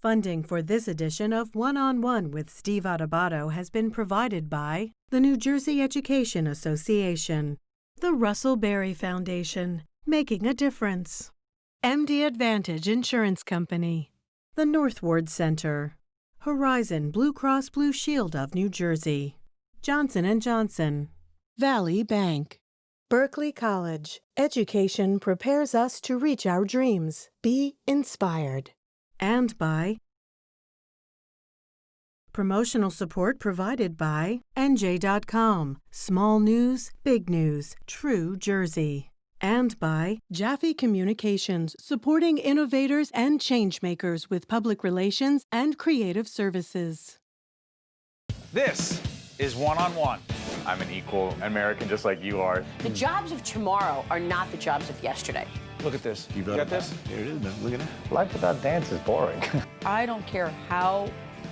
Funding for this edition of One-on-One with Steve Adubato has been provided by the New Jersey Education Association, the Russell Berry Foundation, making a difference, MD Advantage Insurance Company, the Northward Center, Horizon Blue Cross Blue Shield of New Jersey, Johnson & Johnson, Valley Bank, Berkeley College. Education prepares us to reach our dreams. Be inspired. And by promotional support provided by NJ.com, Small News, Big News, True Jersey. And by Jaffe Communications, supporting innovators and changemakers with public relations and creative services. This is One-on-One. I'm an equal American just like you are. The jobs of tomorrow are not the jobs of yesterday. Look at this. You got this? Here it is, man. Look at that. Life without dance is boring. I don't care how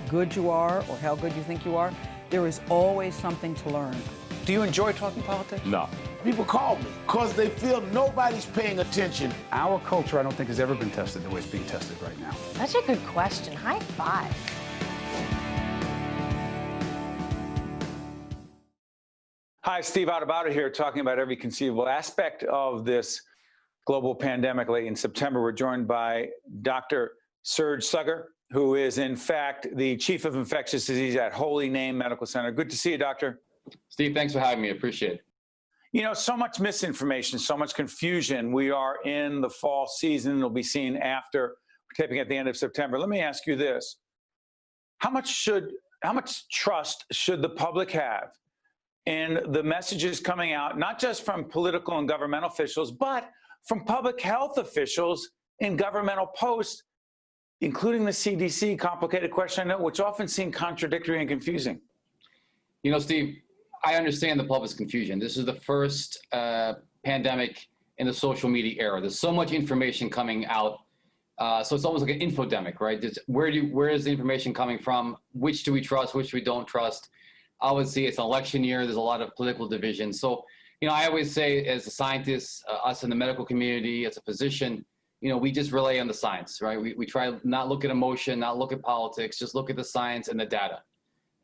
good you are or how good you think you are, there is always something to learn. Do you enjoy talking politics? No. People call me because they feel nobody's paying attention. Our culture, I don't think, has ever been tested the way it's being tested right now. That's a good question. High five. Hi, Steve Adubato here, talking about every conceivable aspect of this global pandemic. Late in September, we're joined by Dr. Suraj Saggar, who is, in fact, the Chief of Infectious Diseases at Holy Name Medical Center. Good to see you, Doctor. Steve, thanks for having me. Appreciate it. You know, so much misinformation, so much confusion. We are in the fall season. It'll be seen after we're taping at the end of September. Let me ask you this. How much trust should the public have in the messages coming out, not just from political and governmental officials, but from public health officials in governmental posts, including the CDC? Complicated question, I know, which often seem contradictory and confusing. You know, Steve, I understand the public's confusion. This is the first pandemic in the social media era. There's so much information coming out. So it's almost like an infodemic, right? Where is the information coming from? Which do we trust? Which we don't trust? Obviously, it's an election year. There's a lot of political division. So, you know, I always say as a scientist, us in the medical community, as a physician, you know, we just rely on the science, right? We try not look at emotion, not look at politics, just look at the science and the data.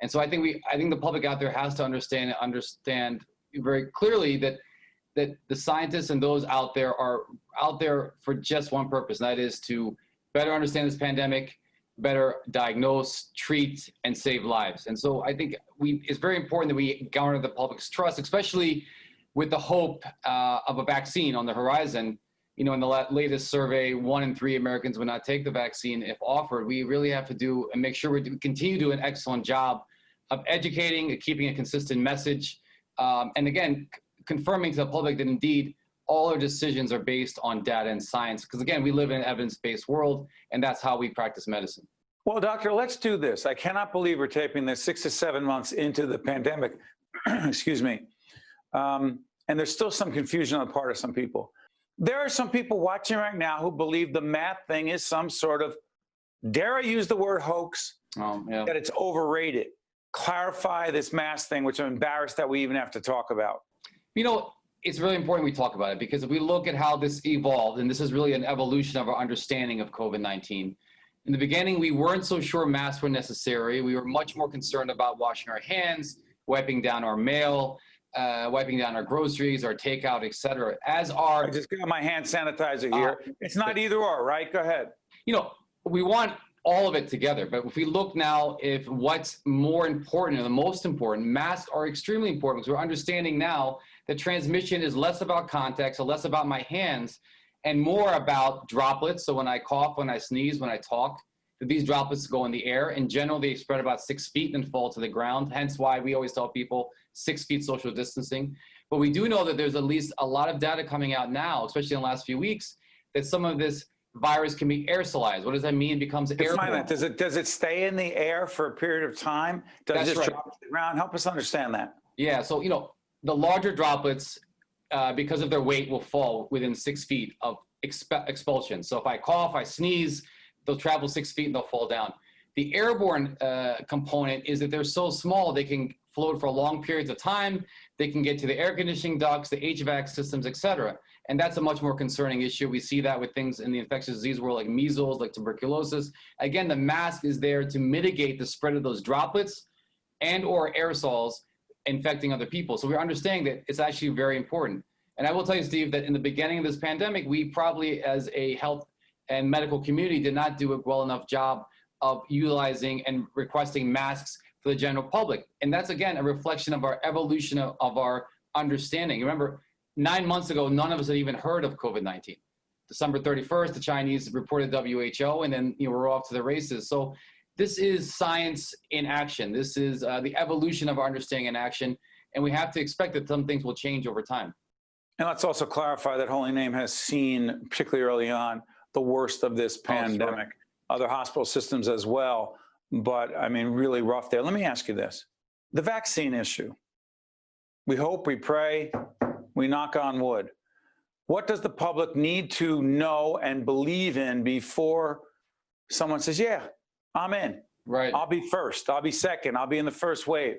And so I think the public out there has to understand very clearly that the scientists and those out there are out there for just one purpose, and that is to better understand this pandemic, better diagnose, treat, and save lives. And so I think it's very important that we garner the public's trust, especially with the hope of a vaccine on the horizon. You know, in the latest survey, 1 in 3 Americans would not take the vaccine if offered. We really have to do and make sure we continue to do an excellent job of educating and keeping a consistent message. And again, confirming to the public that indeed all our decisions are based on data and science. Because again, we live in an evidence-based world, and that's how we practice medicine. Well, doctor, let's do this. I cannot believe we're taping this 6 to 7 months into the pandemic. Excuse me. And there's still some confusion on the part of some people. There are some people watching right now who believe the math thing is some sort of, dare I use the word hoax, that it's overrated. Clarify this mask thing, which I'm embarrassed that we even have to talk about. You know, it's really important we talk about it, because if we look at how this evolved, and this is really an evolution of our understanding of COVID-19. In the beginning, we weren't so sure masks were necessary. We were much more concerned about washing our hands, wiping down our mail, wiping down our groceries, our takeout, et cetera. I just got my hand sanitizer here. It's not either or, right? Go ahead. You know, we want all of it together. But if we look now, if what's more important or the most important, masks are extremely important, because we're understanding now that transmission is less about contact, so less about my hands, and more about droplets. So when I cough, when I sneeze, when I talk, these droplets go in the air. In general, they spread about 6 feet and fall to the ground. Hence why we always tell people 6 feet social distancing. But we do know that there's at least a lot of data coming out now, especially in the last few weeks, that some of this virus can be aerosolized. What does that mean? It becomes airborne. Does it stay in the air for a period of time? Does it just drop to the ground? Help us understand that. Yeah, so, you know, the larger droplets, because of their weight, will fall within 6 feet of expulsion. So if I cough, I sneeze, they'll travel 6 feet and they'll fall down. The airborne component is that they're so small, they can float for long periods of time. They can get to the air conditioning ducts, the HVAC systems, et cetera. And that's a much more concerning issue. We see that with things in the infectious disease world like measles, like tuberculosis. Again, the mask is there to mitigate the spread of those droplets and or aerosols infecting other people. So we're understanding that it's actually very important. And I will tell you, Steve, that in the beginning of this pandemic, we probably as a health and medical community did not do a well enough job of utilizing and requesting masks for the general public. And that's, again, a reflection of our evolution of our understanding. Remember, 9 months ago, none of us had even heard of COVID-19. December 31st, the Chinese reported WHO, and then we're off to the races. So this is science in action. This is the evolution of our understanding in action. And we have to expect that some things will change over time. And let's also clarify that Holy Name has seen, particularly early on, the worst of this pandemic. Sure. Other hospital systems as well. But I mean, really rough there. Let me ask you this. The vaccine issue. We hope, we pray, we knock on wood. What does the public need to know and believe in before someone says, yeah, I'm in. Right. I'll be first. I'll be second. I'll be in the first wave.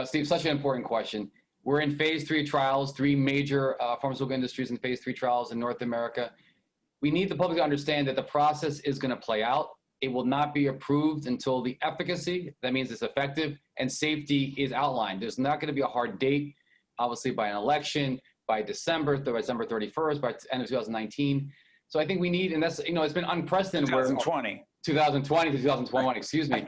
Steve, such an important question. We're in phase 3 trials, 3 major pharmaceutical industries in phase 3 trials in North America. We need the public to understand that the process is going to play out. It will not be approved until the efficacy, that means it's effective, and safety is outlined. There's not going to be a hard date, obviously by an election, by December 31st, by the end of 2019. So I think we need, and that's, it's been unprecedented. 2020. 2020 to 2021, excuse me.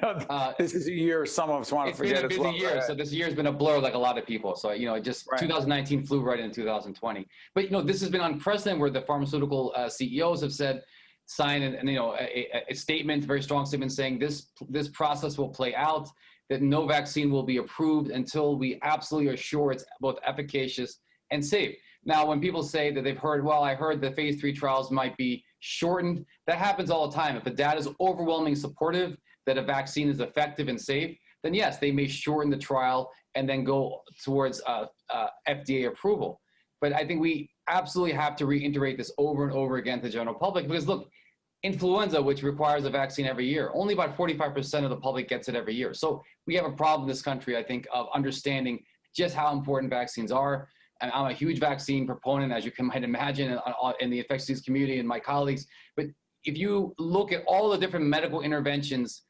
This is a year some of us want to forget. It's been a busy year, so this year's been a blur like a lot of people. So, just right. 2019 flew right into 2020. But, this has been unprecedented where the pharmaceutical CEOs have said, signed a statement, a very strong statement saying this process will play out, that no vaccine will be approved until we absolutely are sure it's both efficacious and safe. Now, when people say that they've heard, well, I heard the phase 3 trials might be shortened, that happens all the time. If the data is overwhelmingly supportive that a vaccine is effective and safe, then yes, they may shorten the trial and then go towards FDA approval. But I think we absolutely have to reiterate this over and over again to the general public, because look, influenza, which requires a vaccine every year, only about 45% of the public gets it every year. So we have a problem in this country, I think, of understanding just how important vaccines are. And I'm a huge vaccine proponent, as you might imagine, in the infectious disease community and my colleagues. But if you look at all the different medical interventions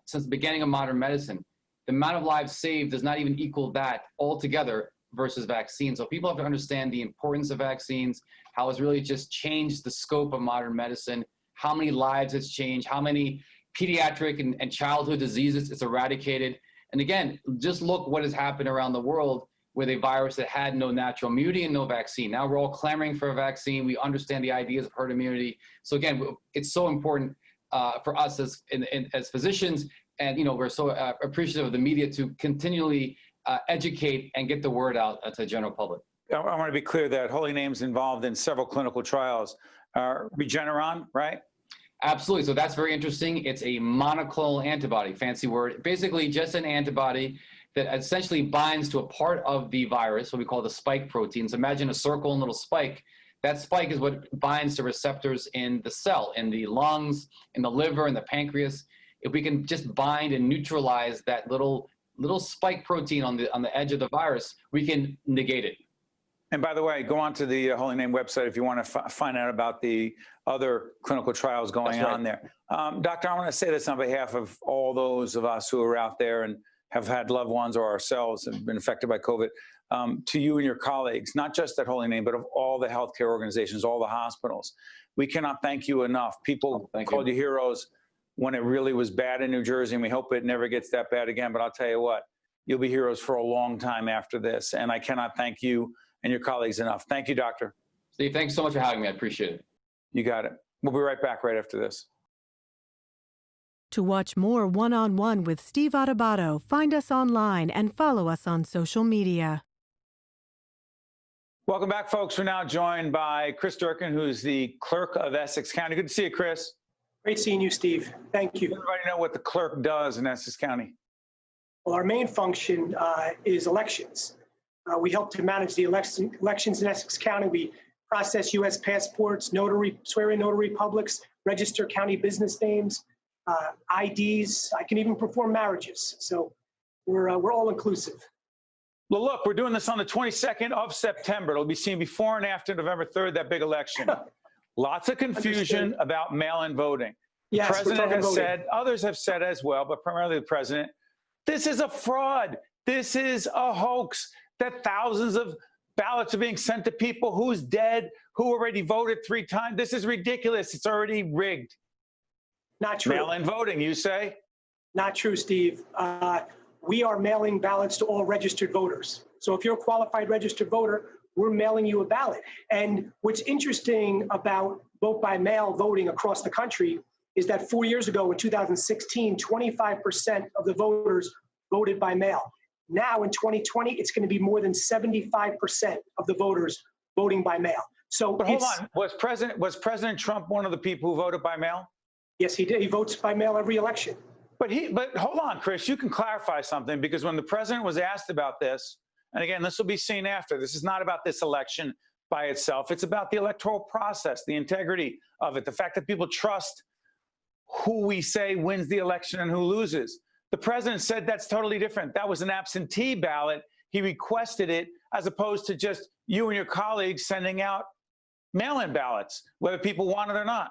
since the beginning of modern medicine, the amount of lives saved does not even equal that altogether versus vaccines. So people have to understand the importance of vaccines, how it's really just changed the scope of modern medicine, how many lives it's changed, how many pediatric and childhood diseases it's eradicated. And again, just look what has happened around the world with a virus that had no natural immunity and no vaccine. Now we're all clamoring for a vaccine. We understand the ideas of herd immunity. So again, it's so important for us as physicians, and we're so appreciative of the media to continually educate and get the word out to the general public. I want to be clear that Holy Name's involved in several clinical trials. Regeneron, right? Absolutely. So that's very interesting. It's a monoclonal antibody, fancy word. Basically just an antibody that essentially binds to a part of the virus, what we call the spike proteins. Imagine a circle and little spike. That spike is what binds to receptors in the cell, in the lungs, in the liver, in the pancreas. If we can just bind and neutralize that little spike protein on the edge of the virus, we can negate it. And by the way, go on to the Holy Name website if you want to find out about the other clinical trials going on there. Doctor, I want to say this on behalf of all those of us who are out there and have had loved ones or ourselves have been affected by COVID, to you and your colleagues, not just at Holy Name, but of all the healthcare organizations, all the hospitals. We cannot thank you enough. People called you heroes when it really was bad in New Jersey, and we hope it never gets that bad again. But I'll tell you what, you'll be heroes for a long time after this. And I cannot thank you and your colleagues enough. Thank you, Doctor. Steve, thanks so much for having me. I appreciate it. You got it. We'll be right back right after this. To watch more One-on-One with Steve Adubato, find us online and follow us on social media. Welcome back, folks. We're now joined by Chris Durkin, who's the clerk of Essex County. Good to see you, Chris. Great seeing you, Steve. Thank you. Does everybody know what the clerk does in Essex County? Well, our main function is elections. We help to manage the elections in Essex County. We process U.S. passports, swear-in notary publics, register county business names, IDs. I can even perform marriages. So we're all inclusive. Well, look, we're doing this on the 22nd of September. It'll be seen before and after November 3rd, that big election. Lots of confusion about mail-in voting. Yes, the president has voting. said, others have said as well, but primarily the president, this is a fraud. This is a hoax, that thousands of ballots are being sent to people who's dead, who already voted 3 times. This is ridiculous. It's already rigged. Not true. Mail-in voting, you say? Not true, Steve. We are mailing ballots to all registered voters. So if you're a qualified registered voter, we're mailing you a ballot. And what's interesting about vote by mail voting across the country is that 4 years ago in 2016, 25% of the voters voted by mail. Now in 2020, it's going to be more than 75% of the voters voting by mail. So but hold on, was President Trump one of the people who voted by mail? Yes, he did. He votes by mail every election. But hold on, Chris, you can clarify something, because when the president was asked about this, and again, this will be seen after, this is not about this election by itself. It's about the electoral process, the integrity of it, the fact that people trust who we say wins the election and who loses. The president said that's totally different. That was an absentee ballot. He requested it, as opposed to just you and your colleagues sending out mail-in ballots, whether people want it or not.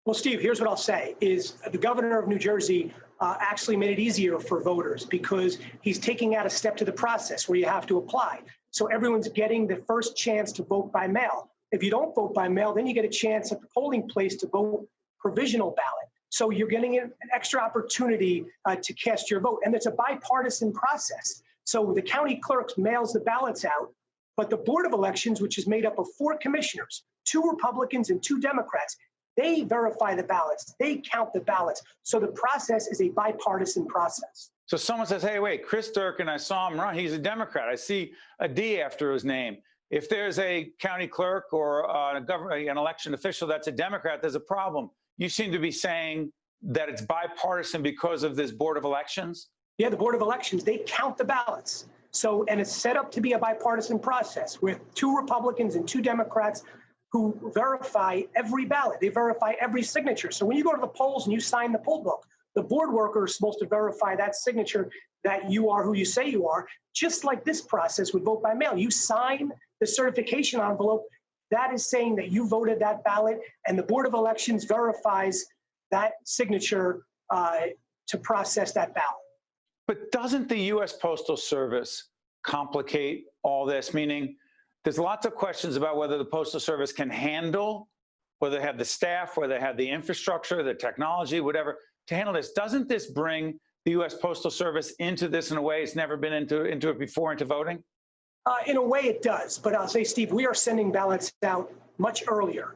Well, Steve, here's what I'll say is the governor of New Jersey actually made it easier for voters, because he's taking out a step to the process where you have to apply. So everyone's getting the first chance to vote by mail. If you don't vote by mail, then you get a chance at the polling place to vote provisional ballot. So you're getting an extra opportunity to cast your vote. And it's a bipartisan process. So the county clerk mails the ballots out, but the Board of Elections, which is made up of 4 commissioners, 2 Republicans and 2 Democrats, they verify the ballots. They count the ballots. So the process is a bipartisan process. So someone says, hey, wait, Chris Durkin, I saw him run. He's a Democrat. I see a D after his name. If there's a county clerk or an election official that's a Democrat, there's a problem. You seem to be saying that it's bipartisan because of this Board of Elections? Yeah, the Board of Elections, they count the ballots. So, and it's set up to be a bipartisan process with 2 Republicans and 2 Democrats who verify every ballot. They verify every signature. So when you go to the polls and you sign the poll book, the board worker is supposed to verify that signature that you are who you say you are, just like this process would vote by mail. You sign the certification envelope. That is saying that you voted that ballot, and the Board of Elections verifies that signature to process that ballot. But doesn't the U.S. Postal Service complicate all this? Meaning, there's lots of questions about whether the Postal Service can handle, whether they have the staff, whether they have the infrastructure, the technology, whatever, to handle this. Doesn't this bring the U.S. Postal Service into this in a way it's never been into it before, into voting? In a way it does, but I'll say, Steve, we are sending ballots out much earlier.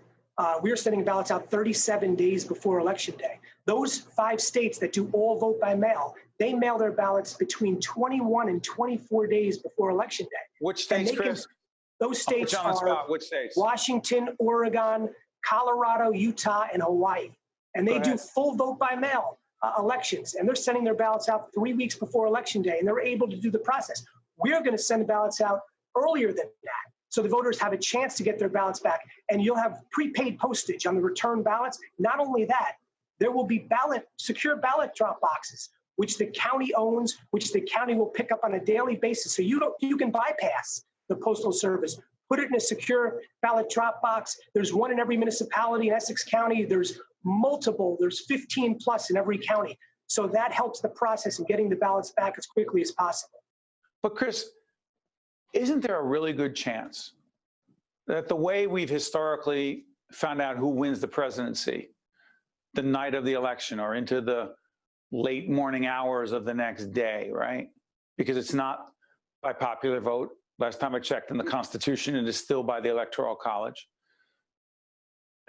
We are sending ballots out 37 days before Election Day. Those 5 states that do all vote by mail, they mail their ballots between 21 and 24 days before Election Day. Which states, Chris? Those states are which states? Washington, Oregon, Colorado, Utah, and Hawaii. And they do full vote by mail elections. And they're sending their ballots out 3 weeks before Election Day, and they're able to do the process. We're going to send the ballots out earlier than that, so the voters have a chance to get their ballots back. And you'll have prepaid postage on the return ballots. Not only that, there will be secure ballot drop boxes, which the county owns, which the county will pick up on a daily basis. So you can bypass the Postal Service, put it in a secure ballot drop box. There's one in every municipality in Essex County. There's multiple, there's 15 plus in every county. So that helps the process in getting the ballots back as quickly as possible. But Chris, isn't there a really good chance that the way we've historically found out who wins the presidency, the night of the election or into the late morning hours of the next day, right? Because it's not by popular vote. Last time I checked in the Constitution, it is still by the Electoral College.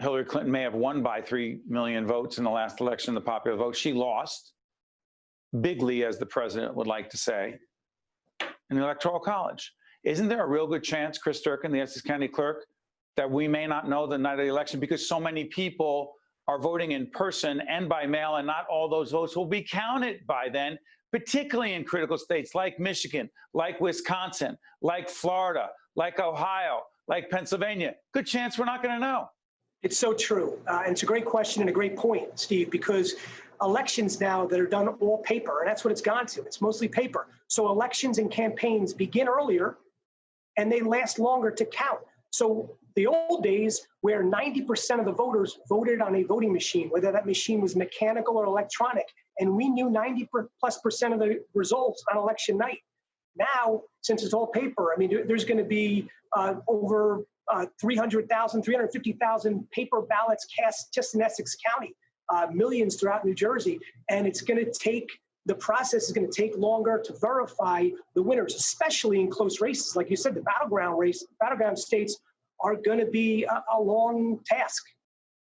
Hillary Clinton may have won by 3 million votes in the last election, the popular vote. She lost bigly, as the president would like to say, in the Electoral College. Isn't there a real good chance, Chris Durkin, the Essex County Clerk, that we may not know the night of the election because so many people are voting in person and by mail, and not all those votes will be counted by then, particularly in critical states like Michigan, like Wisconsin, like Florida, like Ohio, like Pennsylvania? Good chance we're not going to know. It's so true. And it's a great question and a great point, Steve, because elections now that are done all paper, and that's what it's gone to. It's mostly paper. So elections and campaigns begin earlier, and they last longer to count. So the old days where 90% of the voters voted on a voting machine, whether that machine was mechanical or electronic, and we knew 90+% of the results on election night. Now, since it's all paper, I mean, there's going to be over 300,000, 350,000 paper ballots cast just in Essex County, millions throughout New Jersey. And it's going to take, the process is going to take longer to verify the winners, especially in close races. Like you said, the battleground states are going to be a long task.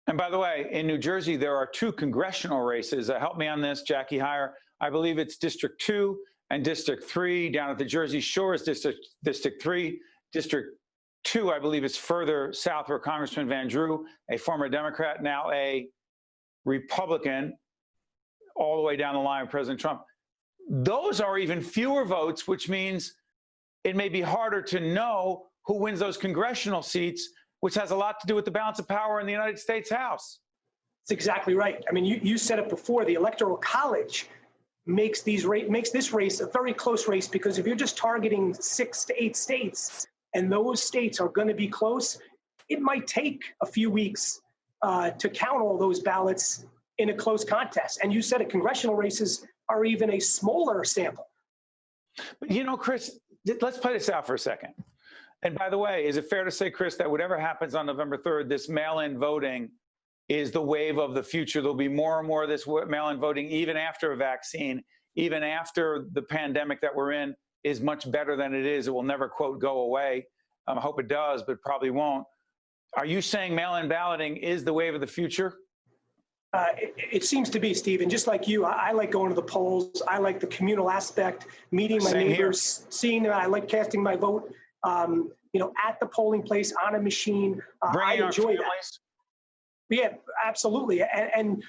And by the way, in New Jersey, there are 2 congressional races. Help me on this, Jackie Heyer. I believe it's District 2 and District 3. Down at the Jersey Shore is District 3. District 2, I believe, is further south where Congressman Van Drew, a former Democrat, now a Republican, all the way down the line with President Trump. Those are even fewer votes, which means it may be harder to know who wins those congressional seats, which has a lot to do with the balance of power in the United States House. That's exactly right. I mean, you said it before, the Electoral College makes this race a very close race, because if you're just targeting 6 to 8 states and those states are going to be close, it might take a few weeks to count all those ballots in a close contest. And you said it, congressional races are even a smaller sample. But you know, Chris, let's play this out for a second. And by the way, is it fair to say, Chris, that whatever happens on November 3rd, this mail-in voting is the wave of the future? There'll be more and more of this mail-in voting, even after a vaccine, even after the pandemic that we're in is much better than it is. It will never, quote, go away. I hope it does, but probably won't. Are you saying mail-in balloting is the wave of the future? It seems to be, Stephen. Just like you, I like going to the polls. I like the communal aspect, meeting my neighbors, seeing them. I like casting my vote, at the polling place on a machine. I enjoy that. Yeah, absolutely. And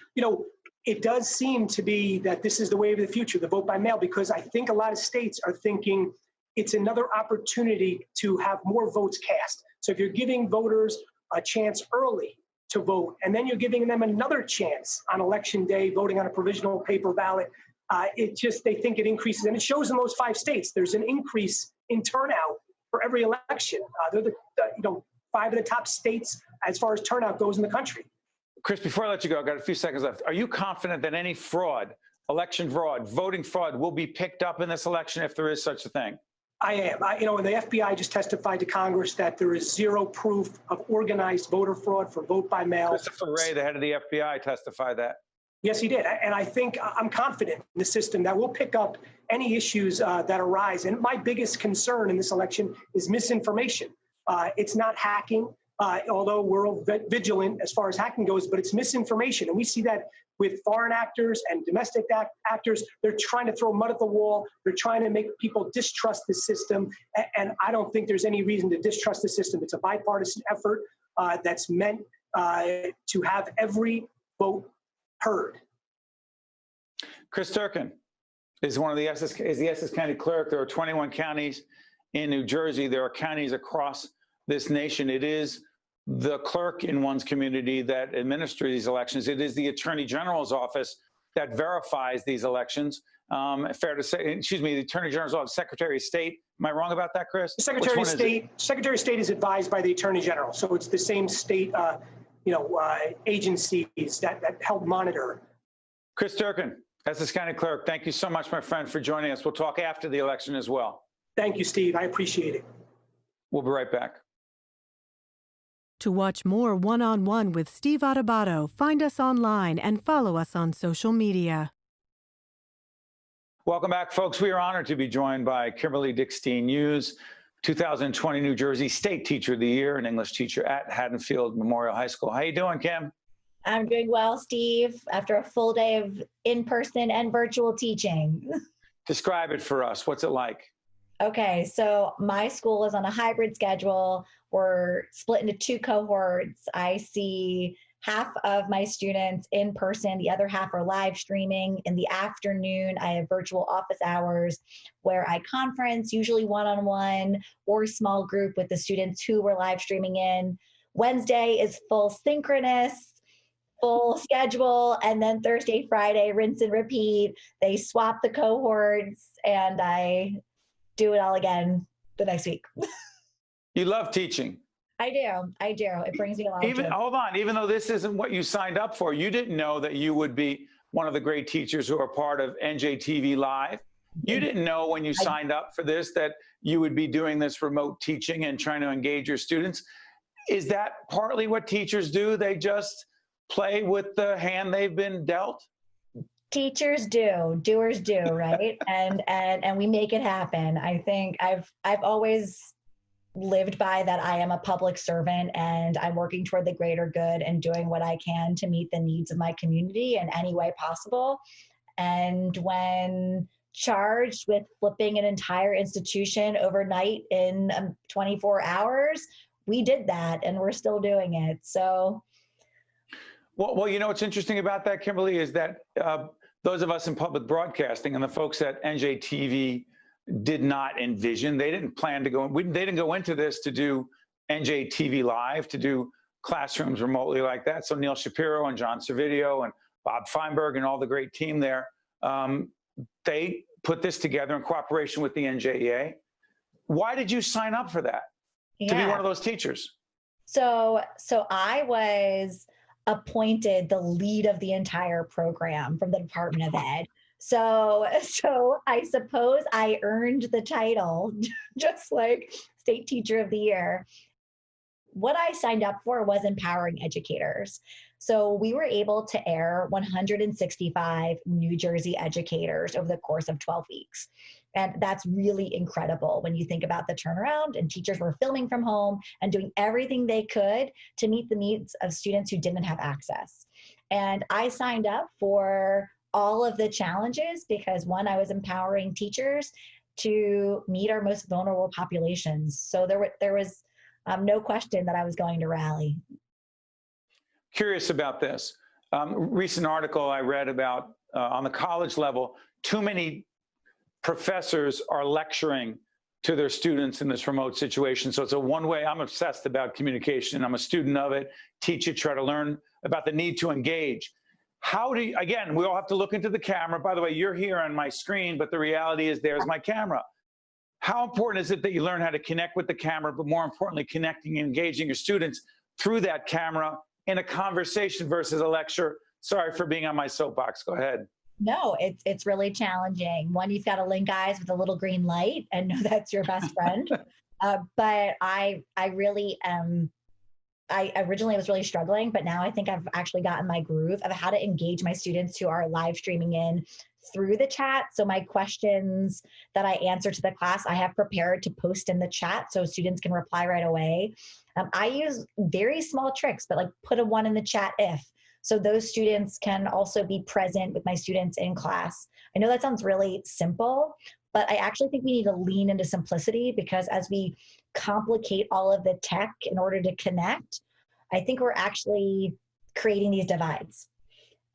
it does seem to be that this is the wave of the future, the vote by mail, because I think a lot of states are thinking it's another opportunity to have more votes cast. So if you're giving voters a chance early to vote, and then you're giving them another chance on election day, voting on a provisional paper ballot, they think it increases. And it shows in those 5 states, there's an increase in turnout for every election. They're the 5 of the top states as far as turnout goes in the country. Chris, before I let you go, I've got a few seconds left. Are you confident that any fraud, election fraud, voting fraud will be picked up in this election if there is such a thing? I am. And the FBI just testified to Congress that there is zero proof of organized voter fraud for vote by mail. Christopher Wray, the head of the FBI, testified that. Yes, he did. And I'm confident in the system that we'll pick up any issues that arise. And my biggest concern in this election is misinformation. It's not hacking, although we're vigilant as far as hacking goes, but it's misinformation. And we see that with foreign actors and domestic actors. They're trying to throw mud at the wall. They're trying to make people distrust the system. And I don't think there's any reason to distrust the system. It's a bipartisan effort that's meant to have every vote heard. Chris Durkin is the Essex County Clerk. There are 21 counties in New Jersey. There are counties across this nation. It is the clerk in one's community that administers these elections. It is the Attorney General's office that verifies these elections. Fair to say, the Attorney General's office, Secretary of State. Am I wrong about that, Chris? Secretary of State is advised by the Attorney General. So it's the same state, agencies that help monitor. Chris Durkin, Essex County Clerk, thank you so much, my friend, for joining us. We'll talk after the election as well. Thank you, Steve. I appreciate it. We'll be right back. To watch more One-on-One with Steve Adubato, find us online and follow us on social media. Welcome back, folks. We are honored to be joined by Kimberly Dickstein Hughes, 2020 New Jersey State Teacher of the Year, an English teacher at Haddonfield Memorial High School. How you doing, Kim? I'm doing well, Steve, after a full day of in-person and virtual teaching. Describe it for us. What's it like? Okay, so my school is on a hybrid schedule. We're split into 2 cohorts. I see half of my students in person, the other half are live streaming. In the afternoon, I have virtual office hours where I conference, usually one-on-one or small group with the students who were live streaming in. Wednesday is full synchronous. full schedule, and then Thursday, Friday, rinse and repeat. They swap the cohorts, and I do it all again the next week. You love teaching. I do. It brings me a lot of joy. Hold on, even though this isn't what you signed up for, you didn't know that you would be one of the great teachers who are part of NJTV Live. You didn't know when you signed up for this that you would be doing this remote teaching and trying to engage your students. Is that partly what teachers do? They just play with the hand they've been dealt? Teachers do, doers do, right? and we make it happen. I think I've always lived by that. I am a public servant, and I'm working toward the greater good and doing what I can to meet the needs of my community in any way possible. And when charged with flipping an entire institution overnight in 24 hours, we did that, and we're still doing it. So, well, you know what's interesting about that, Kimberly, is that those of us in public broadcasting and the folks at NJTV did not envision. They didn't plan to go. They didn't go into this to do NJTV Live, to do classrooms remotely like that. So Neil Shapiro and John Servideo and Bob Feinberg and all the great team there, they put this together in cooperation with the NJEA. Why did you sign up for that? To be one of those teachers? So I was appointed the lead of the entire program from the Department of Ed. So I suppose I earned the title, just like State Teacher of the Year. What I signed up for was empowering educators. So we were able to air 165 New Jersey educators over the course of 12 weeks. And that's really incredible when you think about the turnaround, and teachers were filming from home and doing everything they could to meet the needs of students who didn't have access. And I signed up for all of the challenges because, one, I was empowering teachers to meet our most vulnerable populations. So there was no question that I was going to rally. Curious about this. Recent article I read about on the college level, too many professors are lecturing to their students in this remote situation. So it's a one-way. I'm obsessed about communication. I'm a student of it. Teach it, try to learn about the need to engage. How do you, again, we all have to look into the camera. By the way, you're here on my screen, but the reality is there's my camera. How important is it that you learn how to connect with the camera, but more importantly, connecting and engaging your students through that camera in a conversation versus a lecture? Sorry for being on my soapbox. Go ahead. No, it's really challenging. One, you've got to link eyes with a little green light and know that's your best friend. But I really I originally was really struggling, but now I think I've actually gotten my groove of how to engage my students who are live streaming in through the chat. So my questions that I answer to the class, I have prepared to post in the chat so students can reply right away. I use very small tricks, but like put a 1 in the chat if. So those students can also be present with my students in class. I know that sounds really simple, but I actually think we need to lean into simplicity, because as we complicate all of the tech in order to connect, I think we're actually creating these divides.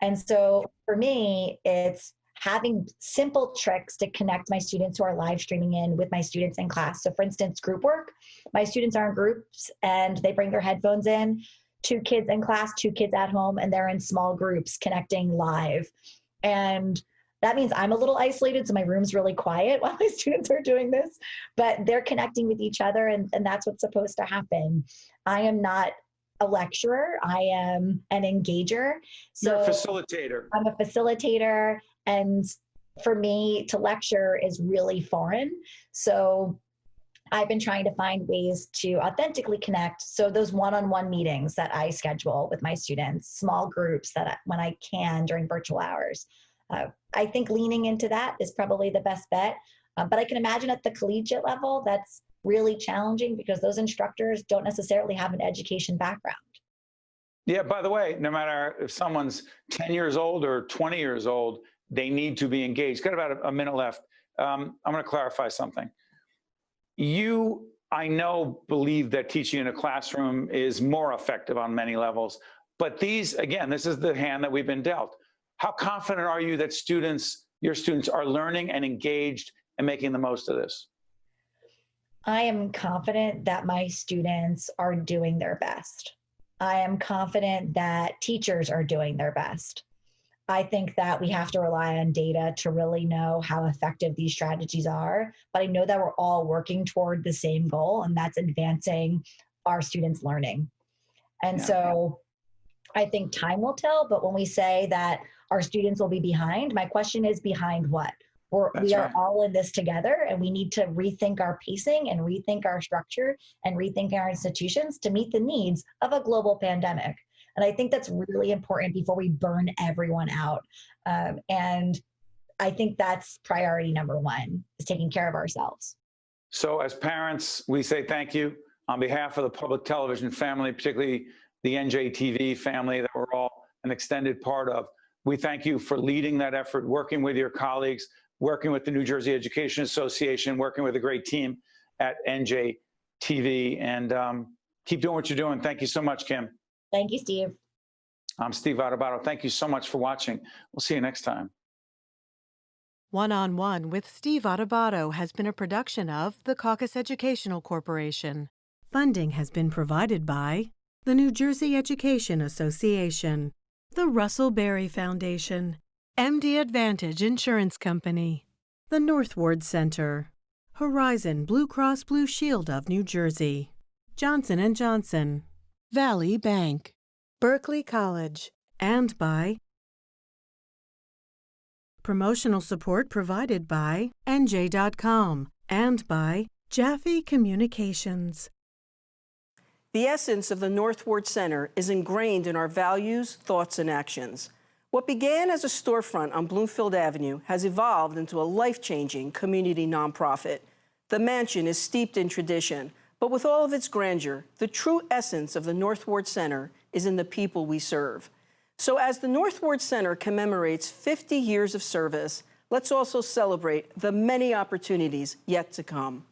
And so for me, it's having simple tricks to connect my students who are live streaming in with my students in class. So for instance, group work, my students are in groups and they bring their headphones in, 2 kids in class, 2 kids at home, and they're in small groups connecting live. And that means I'm a little isolated, so my room's really quiet while my students are doing this, but they're connecting with each other, and that's what's supposed to happen. I am not a lecturer, I am an engager. So you're a facilitator. I'm a facilitator, and for me to lecture is really foreign. So I've been trying to find ways to authentically connect. So those one-on-one meetings that I schedule with my students, small groups that when I can during virtual hours, I think leaning into that is probably the best bet. But I can imagine at the collegiate level, that's really challenging because those instructors don't necessarily have an education background. Yeah, by the way, no matter if someone's 10 years old or 20 years old, they need to be engaged. Got about a minute left. I'm going to clarify something. You, I know, believe that teaching in a classroom is more effective on many levels. But these, again, this is the hand that we've been dealt. How confident are you that your students are learning and engaged and making the most of this? I am confident that my students are doing their best. I am confident that teachers are doing their best. I think that we have to rely on data to really know how effective these strategies are, but I know that we're all working toward the same goal, and that's advancing our students' learning. And so I think time will tell, but when we say that our students will be behind, my question is behind what? We are all in this together, and we need to rethink our pacing and rethink our structure and rethink our institutions to meet the needs of a global pandemic. And I think that's really important before we burn everyone out. And I think that's priority number one, is taking care of ourselves. So as parents, we say thank you on behalf of the public television family, particularly the NJTV family that we're all an extended part of. We thank you for leading that effort, working with your colleagues, working with the New Jersey Education Association, working with a great team at NJTV, and keep doing what you're doing. Thank you so much, Kim. Thank you, Steve. I'm Steve Adubato. Thank you so much for watching. We'll see you next time. One-on-One with Steve Adubato has been a production of the Caucus Educational Corporation. Funding has been provided by the New Jersey Education Association, the Russell Berry Foundation, MD Advantage Insurance Company, the Northward Center, Horizon Blue Cross Blue Shield of New Jersey, Johnson & Johnson, Valley Bank, Berkeley College, and by promotional support provided by NJ.com and by Jaffe Communications. The essence of the Northward Center is ingrained in our values, thoughts, and actions. What began as a storefront on Bloomfield Avenue has evolved into a life-changing community nonprofit. The mansion is steeped in tradition, but with all of its grandeur, the true essence of the Northward Center is in the people we serve. So as the Northward Center commemorates 50 years of service, let's also celebrate the many opportunities yet to come.